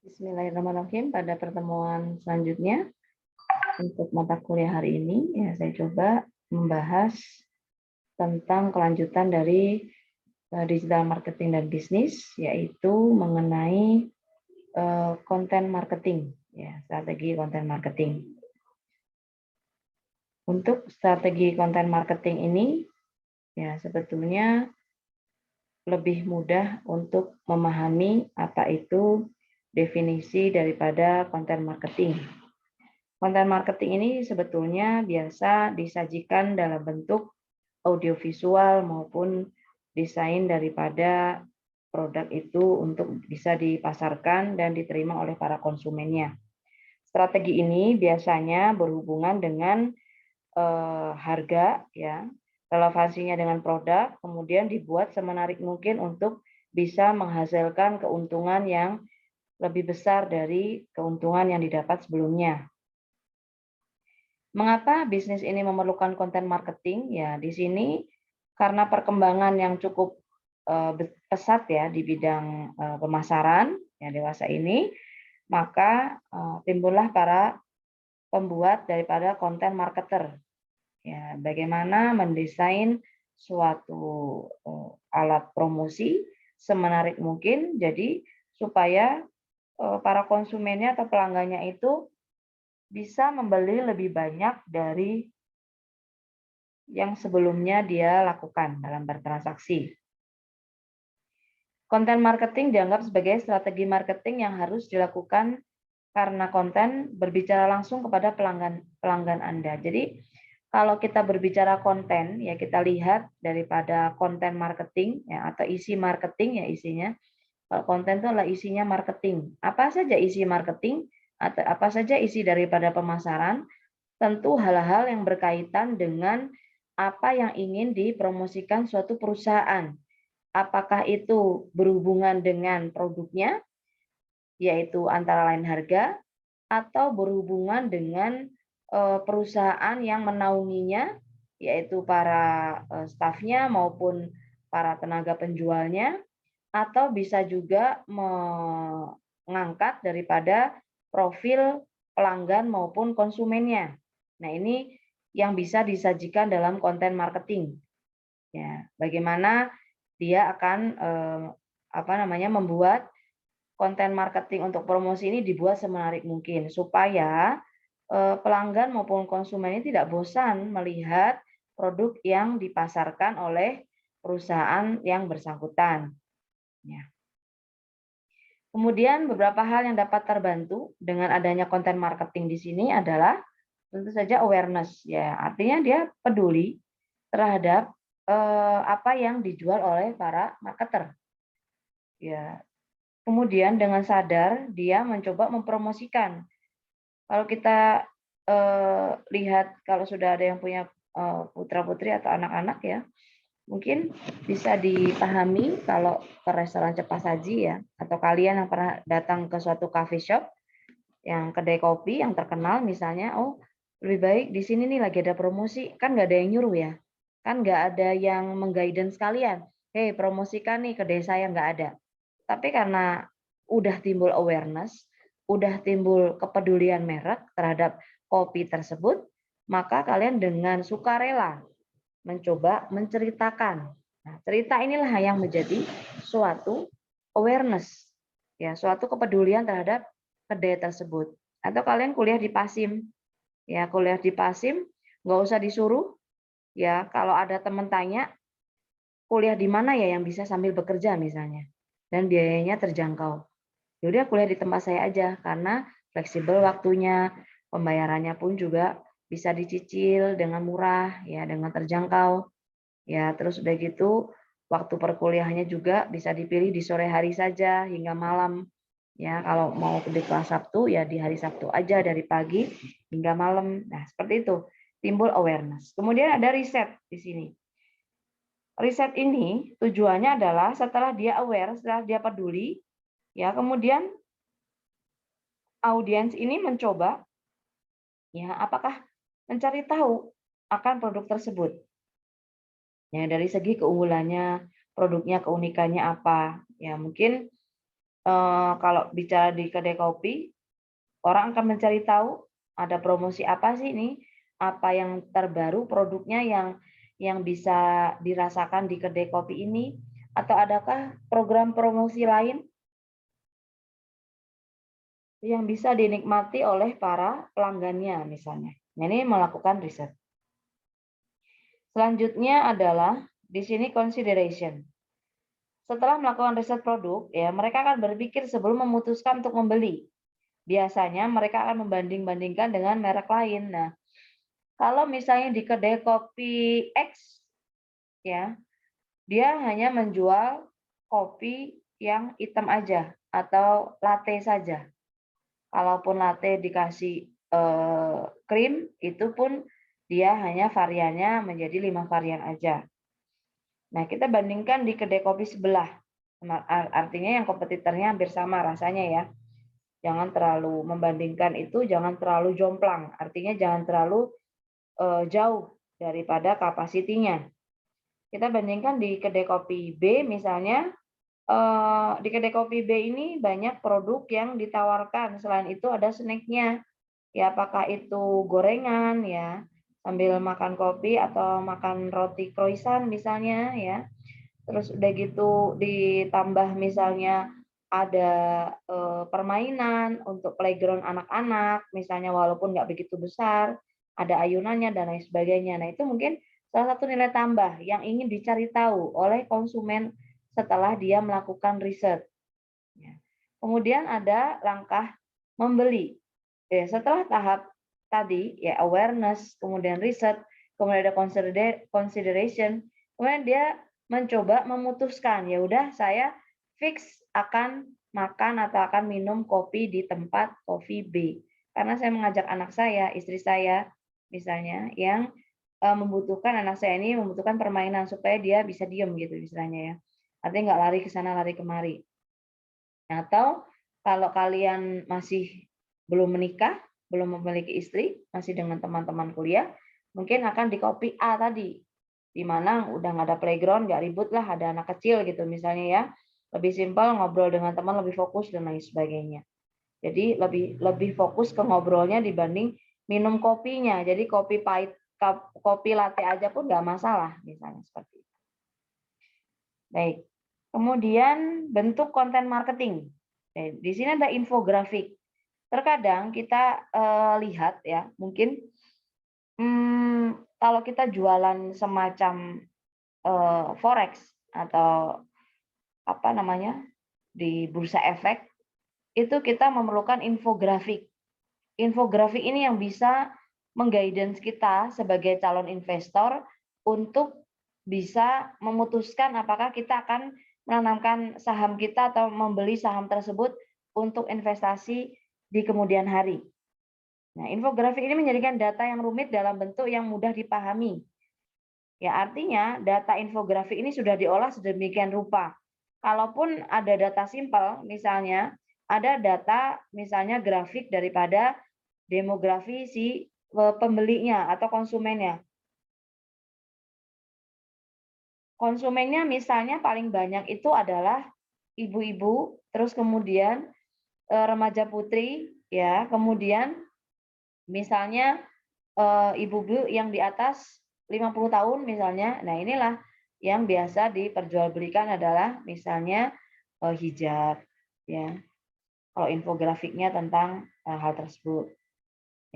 Bismillahirrahmanirrahim. Pada pertemuan selanjutnya untuk mata kuliah hari ini, ya saya coba membahas tentang kelanjutan dari digital marketing dan bisnis, yaitu mengenai konten marketing, ya strategi konten marketing. Untuk strategi konten marketing ini, ya sebetulnya lebih mudah untuk memahami apa itu definisi daripada konten marketing. Konten marketing ini sebetulnya biasa disajikan dalam bentuk audiovisual maupun desain daripada produk itu untuk bisa dipasarkan dan diterima oleh para konsumennya. Strategi ini biasanya berhubungan dengan harga, ya, relevansinya dengan produk, kemudian dibuat semenarik mungkin untuk bisa menghasilkan keuntungan yang lebih besar dari keuntungan yang didapat sebelumnya. Mengapa bisnis ini memerlukan konten marketing? Ya, di sini karena perkembangan yang cukup pesat ya di bidang pemasaran yang dewasa ini, maka timbullah para pembuat daripada konten marketer. Ya, bagaimana mendesain suatu alat promosi semenarik mungkin, jadi supaya para konsumennya atau pelanggannya itu bisa membeli lebih banyak dari yang sebelumnya dia lakukan dalam bertransaksi. Konten marketing dianggap sebagai strategi marketing yang harus dilakukan karena konten berbicara langsung kepada pelanggan Anda. Jadi kalau kita berbicara konten, ya kita lihat daripada konten marketing ya atau isi marketing ya isinya. Kalau konten itu adalah isinya marketing. Apa saja isi marketing atau apa saja isi daripada pemasaran? Tentu hal-hal yang berkaitan dengan apa yang ingin dipromosikan suatu perusahaan. Apakah itu berhubungan dengan produknya, yaitu antara lain harga, atau berhubungan dengan perusahaan yang menaunginya, yaitu para stafnya maupun para tenaga penjualnya, atau bisa juga mengangkat daripada profil pelanggan maupun konsumennya. Nah, ini yang bisa disajikan dalam konten marketing. Ya, bagaimana dia akan membuat konten marketing untuk promosi ini dibuat semenarik mungkin supaya pelanggan maupun konsumen ini tidak bosan melihat produk yang dipasarkan oleh perusahaan yang bersangkutan. Ya. Kemudian beberapa hal yang dapat terbantu dengan adanya konten marketing di sini adalah tentu saja awareness, ya artinya dia peduli terhadap apa yang dijual oleh para marketer. Ya, kemudian dengan sadar dia mencoba mempromosikan. Kalau kita lihat kalau sudah ada yang punya putra putri atau anak-anak ya, mungkin bisa dipahami kalau ke restoran cepat saji ya, atau kalian yang pernah datang ke suatu coffee shop, yang kedai kopi yang terkenal misalnya, oh lebih baik di sini nih lagi ada promosi, kan nggak ada yang nyuruh ya, kan nggak ada yang mengguidance kalian, hei promosikan nih kedai saya, nggak ada. Tapi karena udah timbul awareness, udah timbul kepedulian merek terhadap kopi tersebut, maka kalian dengan sukarela mencoba menceritakan. Nah, cerita inilah yang menjadi suatu awareness, ya, suatu kepedulian terhadap kedai tersebut. Atau kalian kuliah di Pasim, ya kuliah di Pasim, nggak usah disuruh, ya kalau ada teman tanya kuliah di mana ya yang bisa sambil bekerja misalnya, dan biayanya terjangkau. Ya udah kuliah di tempat saya aja karena fleksibel waktunya, pembayarannya pun juga bisa dicicil dengan murah, ya dengan terjangkau. Ya, terus udah gitu waktu perkuliahannya juga bisa dipilih di sore hari saja hingga malam. Ya, kalau mau di kelas Sabtu ya di hari Sabtu aja dari pagi hingga malam. Nah, seperti itu. Timbul awareness. Kemudian ada riset di sini. Riset ini tujuannya adalah setelah dia aware, setelah dia peduli, ya kemudian audiens ini mencoba ya apakah mencari tahu akan produk tersebut. Ya, dari segi keunggulannya, produknya, keunikannya apa. Ya, mungkin Kalau bicara di kedai kopi, orang akan mencari tahu ada promosi apa sih ini, apa yang terbaru produknya yang bisa dirasakan di kedai kopi ini, atau adakah program promosi lain yang bisa dinikmati oleh para pelanggannya misalnya. Nah, ini melakukan riset. Selanjutnya adalah di sini consideration. Setelah melakukan riset produk, ya mereka akan berpikir sebelum memutuskan untuk membeli. Biasanya mereka akan membanding-bandingkan dengan merek lain. Nah, kalau misalnya di kedai kopi X, ya, dia hanya menjual kopi yang hitam aja atau latte saja. Kalaupun latte dikasih krim, itu pun dia hanya variannya menjadi 5 varian aja. Nah, kita bandingkan di kedai kopi sebelah. Artinya yang kompetitornya hampir sama rasanya ya. Jangan terlalu membandingkan itu, jangan terlalu jomplang. Artinya jangan terlalu jauh daripada kapasitinya. Kita bandingkan di kedai kopi B misalnya, di kedai kopi B ini banyak produk yang ditawarkan. Selain itu ada snack-nya. Ya, apakah itu gorengan ya, sambil makan kopi atau makan roti croissant misalnya ya. Terus udah gitu ditambah misalnya ada permainan untuk playground anak-anak, misalnya walaupun nggak begitu besar, ada ayunannya dan lain sebagainya. Nah, itu mungkin salah satu nilai tambah yang ingin dicari tahu oleh konsumen setelah dia melakukan riset. Ya. Kemudian ada langkah membeli. Ya, setelah tahap tadi ya awareness, kemudian riset, kemudian ada consideration, kemudian dia mencoba memutuskan, ya udah saya fix akan makan atau akan minum kopi di tempat kopi B. Karena saya mengajak anak saya, istri saya misalnya yang membutuhkan anak saya ini membutuhkan permainan supaya dia bisa diem gitu istilahnya ya. Artinya nggak lari ke sana lari kemari. Atau kalau kalian masih belum menikah, belum memiliki istri, masih dengan teman-teman kuliah, mungkin akan di kopi A tadi, di mana udah nggak ada playground, nggak ribut lah, ada anak kecil gitu misalnya ya, lebih simpel ngobrol dengan teman, lebih fokus dan lain sebagainya. Jadi lebih lebih fokus ke ngobrolnya dibanding minum kopinya. Jadi kopi pahit, kopi latte aja pun nggak masalah, misalnya seperti itu. Baik. Kemudian bentuk konten marketing. Di sini ada infografik. Terkadang kita lihat ya, mungkin kalau kita jualan semacam forex atau apa namanya di bursa efek, itu kita memerlukan infografik. Infografik ini yang bisa mengguidance kita sebagai calon investor untuk bisa memutuskan apakah kita akan menanamkan saham kita atau membeli saham tersebut untuk investasi di kemudian hari. Nah, infografik ini menjadikan data yang rumit dalam bentuk yang mudah dipahami. Ya, artinya data infografik ini sudah diolah sedemikian rupa. Kalaupun ada data simpel, misalnya ada data misalnya grafik daripada demografi si pembelinya atau konsumennya. Konsumennya misalnya paling banyak itu adalah ibu-ibu, terus kemudian remaja putri, ya, kemudian misalnya ibu-ibu yang di atas 50 tahun misalnya. Nah, inilah yang biasa diperjualbelikan adalah misalnya hijab, ya. Kalau infografiknya tentang hal tersebut.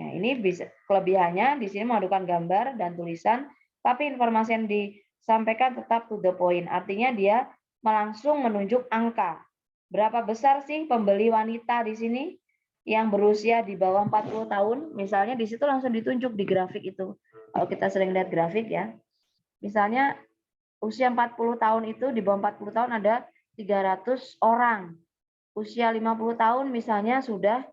Ya, ini bisa kelebihannya di sini memadukan gambar dan tulisan, tapi informasi yang disampaikan tetap to the point. Artinya dia langsung menunjuk angka. Berapa besar sih pembeli wanita di sini yang berusia di bawah 40 tahun? Misalnya di situ langsung ditunjuk di grafik itu. Kalau kita sering lihat grafik ya. Misalnya usia 40 tahun itu di bawah 40 tahun ada 300 orang. Usia 50 tahun misalnya sudah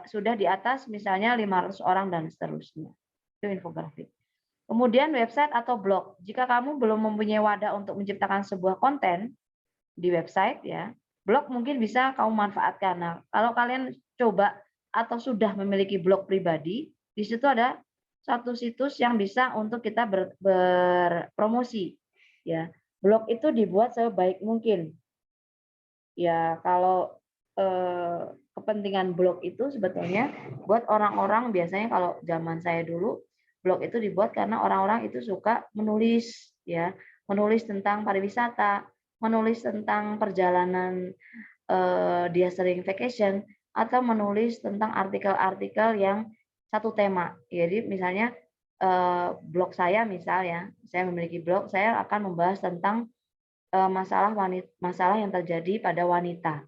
sudah di atas misalnya 500 orang dan seterusnya. Itu infografik. Kemudian website atau blog. Jika kamu belum mempunyai wadah untuk menciptakan sebuah konten di website ya, blog mungkin bisa kamu manfaatkan. Nah, kalau kalian coba atau sudah memiliki blog pribadi, di situ ada satu situs yang bisa untuk kita berpromosi ya. Blog itu dibuat sebaik mungkin. Ya, kalau kepentingan blog itu sebetulnya buat orang-orang, biasanya kalau zaman saya dulu, blog itu dibuat karena orang-orang itu suka menulis, ya, menulis tentang pariwisata, menulis tentang perjalanan, dia sering vacation, atau menulis tentang artikel-artikel yang satu tema. Jadi misalnya, blog saya misal ya, saya memiliki blog, saya akan membahas tentang masalah yang terjadi pada wanita,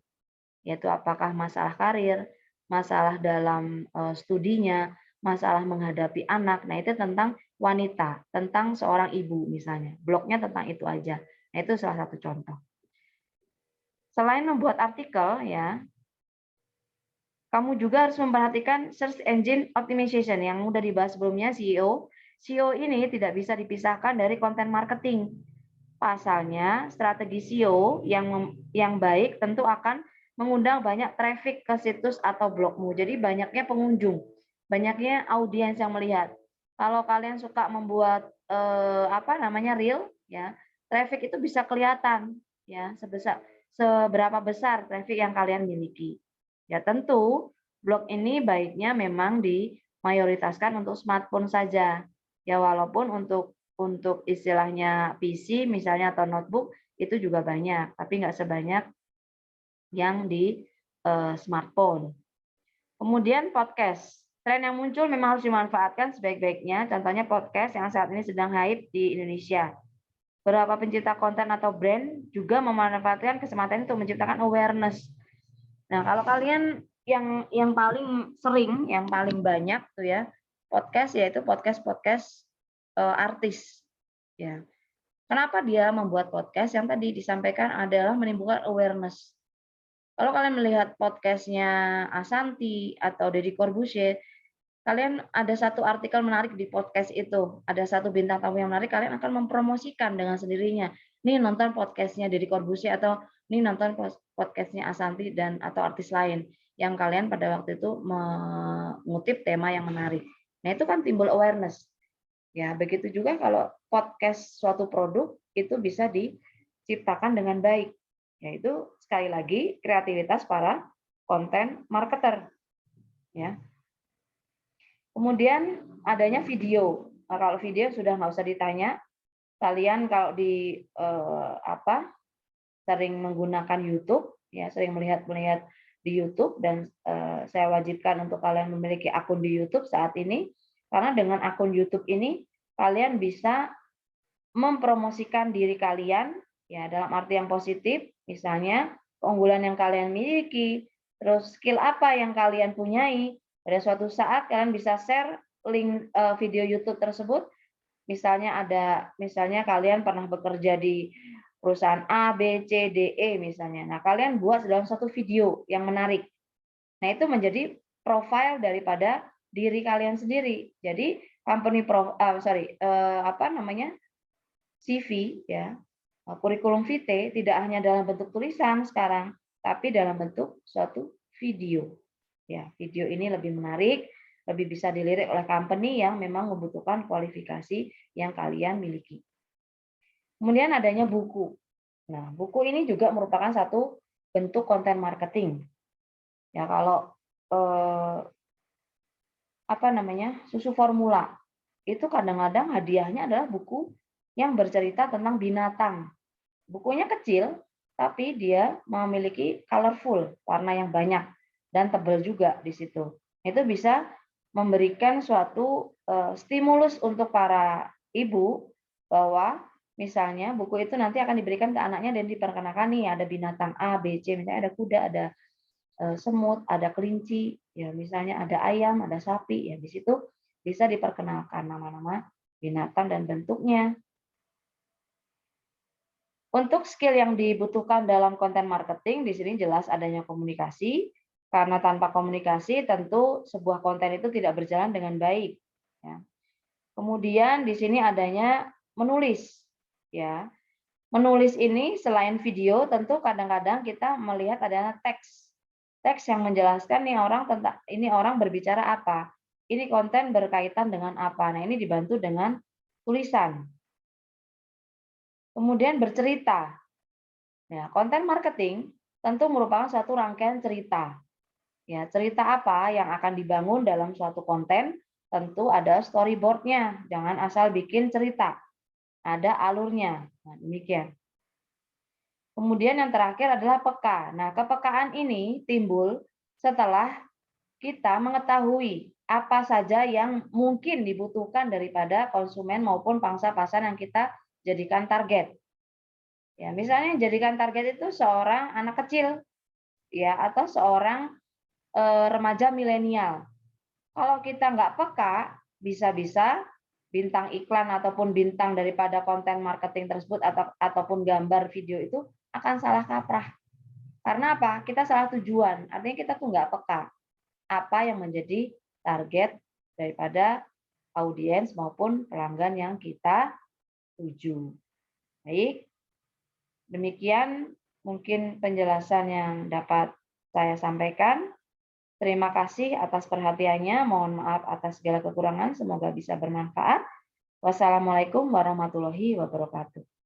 yaitu apakah masalah karir, masalah dalam, studinya, masalah menghadapi anak. Nah, itu tentang wanita, tentang seorang ibu misalnya, blognya tentang itu aja. Nah, itu salah satu contoh. Selain membuat artikel ya, kamu juga harus memperhatikan search engine optimization yang udah dibahas sebelumnya, SEO. SEO ini tidak bisa dipisahkan dari konten marketing. Pasalnya, strategi SEO yang baik tentu akan mengundang banyak traffic ke situs atau blogmu. Jadi banyaknya pengunjung, banyaknya audiens yang melihat. Kalau kalian suka membuat apa namanya reel, ya, traffic itu bisa kelihatan, ya, seberapa besar traffic yang kalian miliki. Ya tentu blog ini baiknya memang dimayoritaskan untuk smartphone saja. Ya walaupun untuk istilahnya PC misalnya atau notebook itu juga banyak, tapi nggak sebanyak yang di smartphone. Kemudian podcast. Tren yang muncul memang harus dimanfaatkan sebaik-baiknya. Contohnya podcast yang saat ini sedang hype di Indonesia. Beberapa pencipta konten atau brand juga memanfaatkan kesempatan untuk menciptakan awareness. Nah, kalau kalian yang paling sering, yang paling banyak tuh ya, podcast, yaitu podcast-podcast artis. Ya. Kenapa dia membuat podcast? Yang tadi disampaikan adalah menimbulkan awareness. Kalau kalian melihat podcastnya Ashanty atau Deddy Corbuzier, kalian ada satu artikel menarik di podcast itu, ada satu bintang tamu yang menarik, kalian akan mempromosikan dengan sendirinya. Nih nonton podcastnya Deddy Corbuzier atau nih nonton podcastnya Ashanty dan atau artis lain yang kalian pada waktu itu mengutip tema yang menarik. Nah itu kan timbul awareness. Ya begitu juga kalau podcast suatu produk itu bisa diciptakan dengan baik. Yaitu sekali lagi kreativitas para konten marketer. Ya. Kemudian adanya video. Nah, kalau video sudah nggak usah ditanya. Kalian kalau sering menggunakan YouTube, ya sering melihat di YouTube dan saya wajibkan untuk kalian memiliki akun di YouTube saat ini karena dengan akun YouTube ini kalian bisa mempromosikan diri kalian ya dalam arti yang positif, misalnya keunggulan yang kalian miliki, terus skill apa yang kalian punyai. Pada suatu saat kalian bisa share link video YouTube tersebut. Misalnya kalian pernah bekerja di perusahaan A, B, C, D, E misalnya. Nah, kalian buat dalam satu video yang menarik. Nah, itu menjadi profil daripada diri kalian sendiri. Jadi CV ya, kurikulum vitae tidak hanya dalam bentuk tulisan sekarang, tapi dalam bentuk suatu video. Ya, video ini lebih menarik, lebih bisa dilirik oleh company yang memang membutuhkan kualifikasi yang kalian miliki. Kemudian adanya buku. Nah, buku ini juga merupakan satu bentuk konten marketing. Ya, kalau susu formula itu kadang-kadang hadiahnya adalah buku yang bercerita tentang binatang. Bukunya kecil, tapi dia memiliki colorful, warna yang banyak dan tebal juga di situ. Itu bisa memberikan suatu stimulus untuk para ibu bahwa misalnya buku itu nanti akan diberikan ke anaknya dan diperkenalkan nih ada binatang A, B, C, misalnya ada kuda, ada semut, ada kelinci, ya misalnya ada ayam, ada sapi, ya di situ bisa diperkenalkan nama-nama binatang dan bentuknya. Untuk skill yang dibutuhkan dalam konten marketing, di sini jelas adanya komunikasi, karena tanpa komunikasi tentu sebuah konten itu tidak berjalan dengan baik. Ya. Kemudian di sini adanya menulis. Ya. Menulis ini selain video, tentu kadang-kadang kita melihat adanya teks. Teks yang menjelaskan ini orang berbicara apa. Ini konten berkaitan dengan apa. Nah, ini dibantu dengan tulisan. Kemudian bercerita. Nah, konten marketing tentu merupakan suatu rangkaian cerita. Ya, cerita apa yang akan dibangun dalam suatu konten, tentu ada storyboard-nya. Jangan asal bikin cerita, ada alurnya. Nah, demikian. Kemudian yang terakhir adalah peka. Nah, kepekaan ini timbul setelah kita mengetahui apa saja yang mungkin dibutuhkan daripada konsumen maupun pangsa pasar yang kita jadikan target. Ya, misalnya yang jadikan target itu seorang anak kecil, ya, atau seorang remaja milenial. Kalau kita nggak peka, bisa-bisa bintang iklan ataupun bintang daripada konten marketing tersebut ataupun gambar video itu akan salah kaprah. Karena apa? Kita salah tujuan. Artinya kita tuh nggak peka apa yang menjadi target daripada audiens maupun pelanggan yang kita tuju. Baik, demikian mungkin penjelasan yang dapat saya sampaikan. Terima kasih atas perhatiannya. Mohon maaf atas segala kekurangan. Semoga bisa bermanfaat. Wassalamualaikum warahmatullahi wabarakatuh.